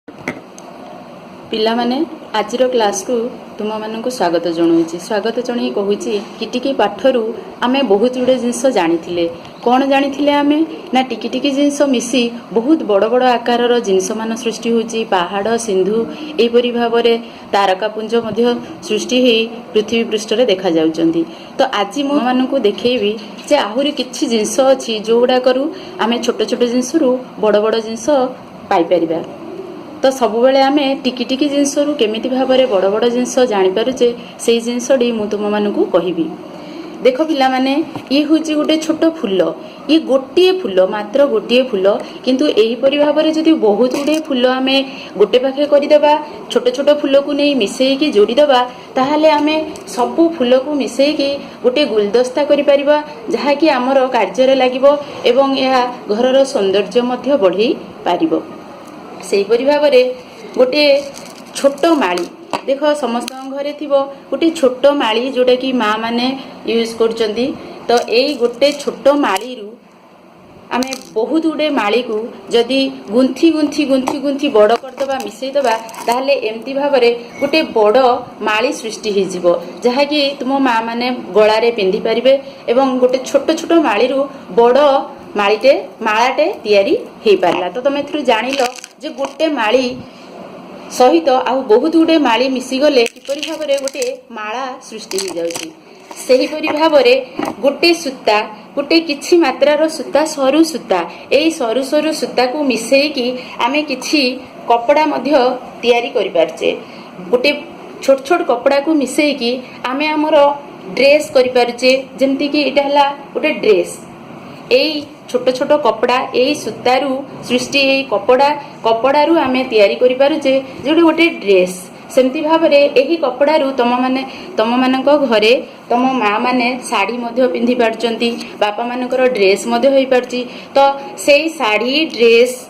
पिला माने आज क्लास को तुम मानक स्वागत जनाऊँगी। स्वागत जन कहूँ टिकी पाठरू आमे बहुत गुड़े जिनस जानी कौन जानी आमे ना टिकी टिकी जिनस मिसी बहुत बड़ बड़ आकार जिनस मान सृष्टि होची। पहाड़ सिंधु एपरी भाव में तारकापुंज सृष्टि हो पृथ्वी पृष्ठ रे देखा जाउचंदी। तो आज मो मानक देखैबी जे आहुरी किछि जिनस अछि जो गुड़ाकरू आमे छोट छोट जिनस रु बड़ बड़ जिनस पाई परिबा। तो सब बेले आमे टिकी टिकी जिनस रु केमिति भाबरे बड़ बड़ जिनस जानि पारुचे सेई जिनसडी मु तुम मानकु कहिबी। देख पिला माने ये होची गोटे छोट फूल, ये गोटे फूल मात्र गोटे फूल, किंतु एही परि भाबरे जदि बहुत गुडे फूल आमे गोटे पाखे करिदेबा, छोट छोट फूल को नहीं मिसेईकी जोड़ी देबा, ताहाले आमे सबु फूल को मिसेईकी गोटे गुलदस्ता करि परिबा, जहा कि हमर कार्य रे लागिबो एवं यह घरर सौंदर्य मध्य बढ़ई पारिबो। सेहीपरि भाव में गोटे छोट माली देख समस्त घरे थी गोटे छोट माली जोटा कि माँ मैंने यूज करचंदी। तो यही गोटे छोट माली रु आमे बहुत गुडे माली को जदि गुंथी गुंथी गुंथी गुंथी बड़ करदबा मिसेईदबा, ताहले एमती भाव में गोटे बड़ माली सृष्टि हो जहा कि तुम माँ मैंने गलारे पिंधि पारिबे एवं गोटे छोट छोट माली रु बड़ मालाटे तैयारी हो पारला। तो तुम एथरु जानिलो जे गोटे माली सहित आउ बहुत गुडे माली मिसीगले किपरि भाव में गोटे माला सृष्टि हो जाउची। सेहीपरि भाव में गोटे सूता गोटे किछि मात्रार सूता सरू सूता एई सरू सरू सूता को मिसेईकी आमे किछि कपड़ा मध्य तैयारी करि पारचे। गोटे छोट छोट कपड़ा को मिसेईकी आमे हमर ड्रेस करि पारचे। जेमति कि इटा हला गोटे ड्रेस, एई छोट छोट कपड़ा एई सूतारू सृष्टि एई कपड़ारू आमे तैयारी करि पारुचे जोटे गोटे ड्रेस। सेमती भाव में एही कपड़ारू तम मानक घरे तम माँ माने साड़ी मध्य पिंधि पारचंती, बापा मानकर ड्रेस मध्य होई पारची। तो सेई साड़ी ड्रेस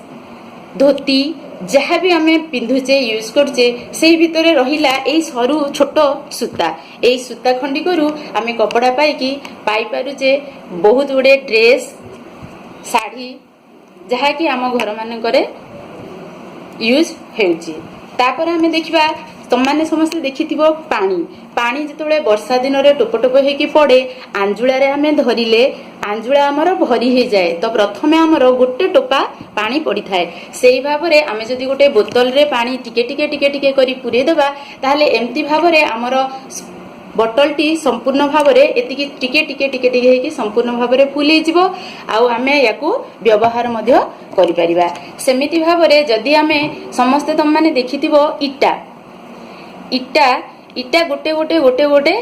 धोती जहाँ भी आमे पिंधुचे यूज करचे सेई भितरे रहिला एई सरू छोट सूता, एई सूता खंडी करू आमे कपड़ा पाइकी पाई पारुचे बहुत गुडे ड्रेस साड़ी जहा कि आम घर मानकरे यूज हेउची। तापर आमे देखिबा तमाने समस्त देखिथिबो पानी जेतबेले वर्षा दिन रे टोप टोप हेकी पड़े आंजुला रे आमे धरिले आंजुला हमर भरी हे जाए। तो प्रथमे हमर गोटे टोपा पानी पड़ी थाए। सेही भाव में आमे जदि गोटे बोतल रे पानी टिके टिके टिके टिके करी पुरे देबा, ताहले एमती भाव में हमर बोतलटी संपूर्ण भाव में एतिकी टिके टिके टिके टिके हेकी संपूर्ण भाव में फुल हो आउ आमे याकू व्यवहार मध्य करि परिबा। सेमिति भाव में जदि आमे समस्ते तुम माने देखिथिबो इटा इटा इटा गोटे गोटे गोटे गोटे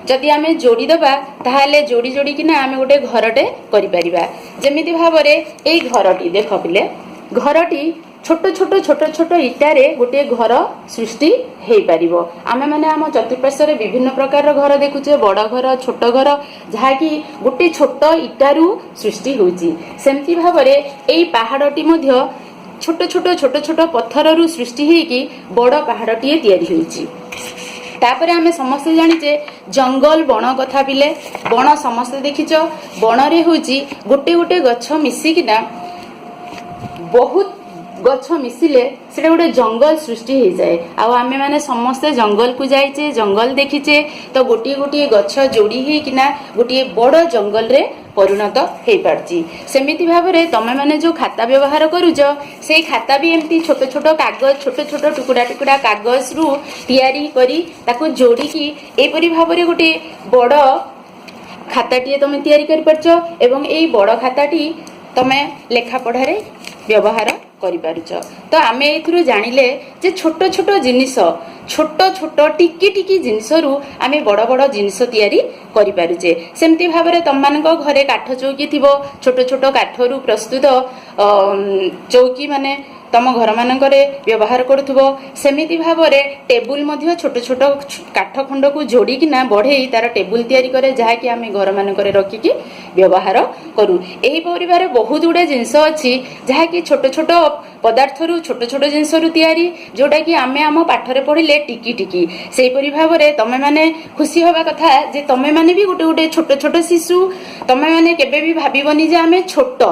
जदि आमे जोड़ी दबा, ताहाले जोड़ी जोड़ी किना आमे गोटे घरटे करि परिबा। जेमिति भाव में एई घरटी देख पिले, घरटी छोट छोट छोट छोट इटारे गोटे घर सृष्टि हो पारिबो। आमे माने आम चतुर्पार्श्व विभिन्न प्रकार घर देखुचे, बड़ घर छोट घर जहा कि गोटे छोट इटारू सृष्टि होची। सेमती भाव में एई पहाड़टी मध्य छोट छोट छोट छोट पत्थररू सृष्टि होईकी बड़ पहाड़टीए तैयारी होईची। तापर आमे समस्त जानिचे जंगल बण कथा पिले, बण समस्त देखिच बण रे होची गोटे गोटे गछ मिसिकिना बहुत गछ मिसिले सेटा गोटे जंगल सृष्टि हो जाए। आउ आमे माने समस्ते जंगल को जाइचे, जंगल देखिचे, तो गोटे गोटे गछ जोड़ी होइकिना गोटे बड़ जंगल रे परिणत हो पारची। सेमिति भाव में तमे माने जो खाता व्यवहार करूज से खाता भी एमती छोट छोट कागज छोट छोट टुकुड़ा टुकुड़ा कागज रु तैयारी करी ताको जोड़ी की एपरी भाव में गोटे बड़ खाताटीए तमे तैयारी करि परचो एवं एई बड़ खाताटी तमे लेखा पढ़ारे व्यवहार करि पारुच। तो आमे एथुरु जानिले जे छोट छोट जिनिस छोट छोट टिकी टिकी जिनिस रु आमे बड़ बड़ जिनिस तैयारी करि पारुचे। सेमती भाव में तम मानक घरे काठ चौकी थिबो, छोट छोट काठरू प्रस्तुत चौकी माने तम घर मानकरे व्यवहार करुथुबो। सेमिति भाव में टेबुल मध्य छोट छोट काठ खंड को जोड़ी किना बढ़ई तार टेबुल तैयारी करे जहा कि आमे घर मानकरे रखिकी व्यवहार करू। एही परिवार बहुत गुडे जिनिस अछि जहा कि छोट छोट पदार्थरू छोट छोट जिनिस रु तैयारी जोटा कि आमे आम पाठरे पढ़िले टिकी टिकी। सेहीपरि भाव में तमे माने खुशी होबा कथा जे तमे माने भी गोटे गोटे छोट छोट शिशु, तमे माने केबे भी भाबिबनी जे आमे छोट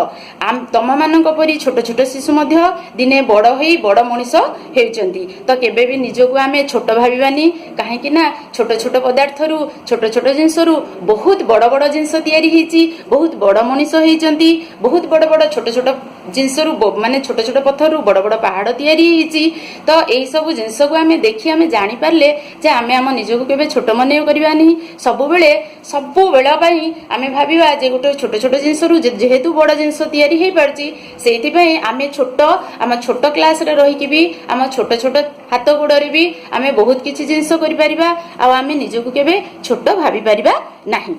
तम मानक परि छोट छोट शिशु मध्य ଦିନେ ବଡ଼ ହୋଇ ବଡ଼ ମଣିଷ ହେଉଛନ୍ତି। ତ କେବେ ବି ନିଜକୁ ଆମେ ଛୋଟ ଭାବିବାନି, କାହିଁକି ନା ଛୋଟ ଛୋଟ ପଦାର୍ଥରୁ ଛୋଟ ଛୋଟ ଜିନିଷରୁ ବହୁତ ବଡ଼ ବଡ଼ ଜିନିଷ ତିଆରି ହେଇଛି, ବହୁତ ବଡ଼ ମଣିଷ ହେଇଛନ୍ତି, ବହୁତ ବଡ଼ ବଡ଼ ଛୋଟ ଛୋଟ ଜିନିଷରୁ ମାନେ ଛୋଟ ଛୋଟ ପଥରରୁ ବଡ଼ ବଡ଼ ପାହାଡ଼ ତିଆରି ହେଇଛି। ତ ଏଇସବୁ ଜିନିଷକୁ ଆମେ ଦେଖି ଆମେ ଜାଣିପାରିଲେ ଯେ ଆମେ ଆମ ନିଜକୁ କେବେ ଛୋଟ ମନେ କରିବାନି। ସବୁବେଳେ ସବୁବେଳ ପାଇଁ ଆମେ ଭାବିବା ଯେ ଗୋଟେ ଛୋଟ ଛୋଟ ଜିନିଷରୁ ଯେହେତୁ ବଡ଼ ଜିନିଷ ତିଆରି ହେଇପାରୁଛି, ସେଇଥିପାଇଁ ଆମେ ଛୋଟ, ଆମ ଛୋଟ କ୍ଲାସରେ ରହିକି ବି ଆମ ଛୋଟ ଛୋଟ ହାତ ଗୋଡ଼ରେ ବି ଆମେ ବହୁତ କିଛି ଜିନିଷ କରିପାରିବା, ଆଉ ଆମେ ନିଜକୁ କେବେ ଛୋଟ ଭାବିପାରିବା ନାହିଁ।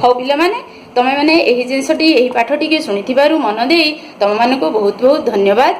ହଉ ପିଲାମାନେ, ତମେମାନେ ଏହି ଜିନିଷଟି, ଏହି ପାଠଟିকে ଶୁଣିଥିବାରୁ ମନ ଦେଇ ତମମାନଙ୍କୁ ବହୁତ ବହୁତ ଧନ୍ୟବାଦ।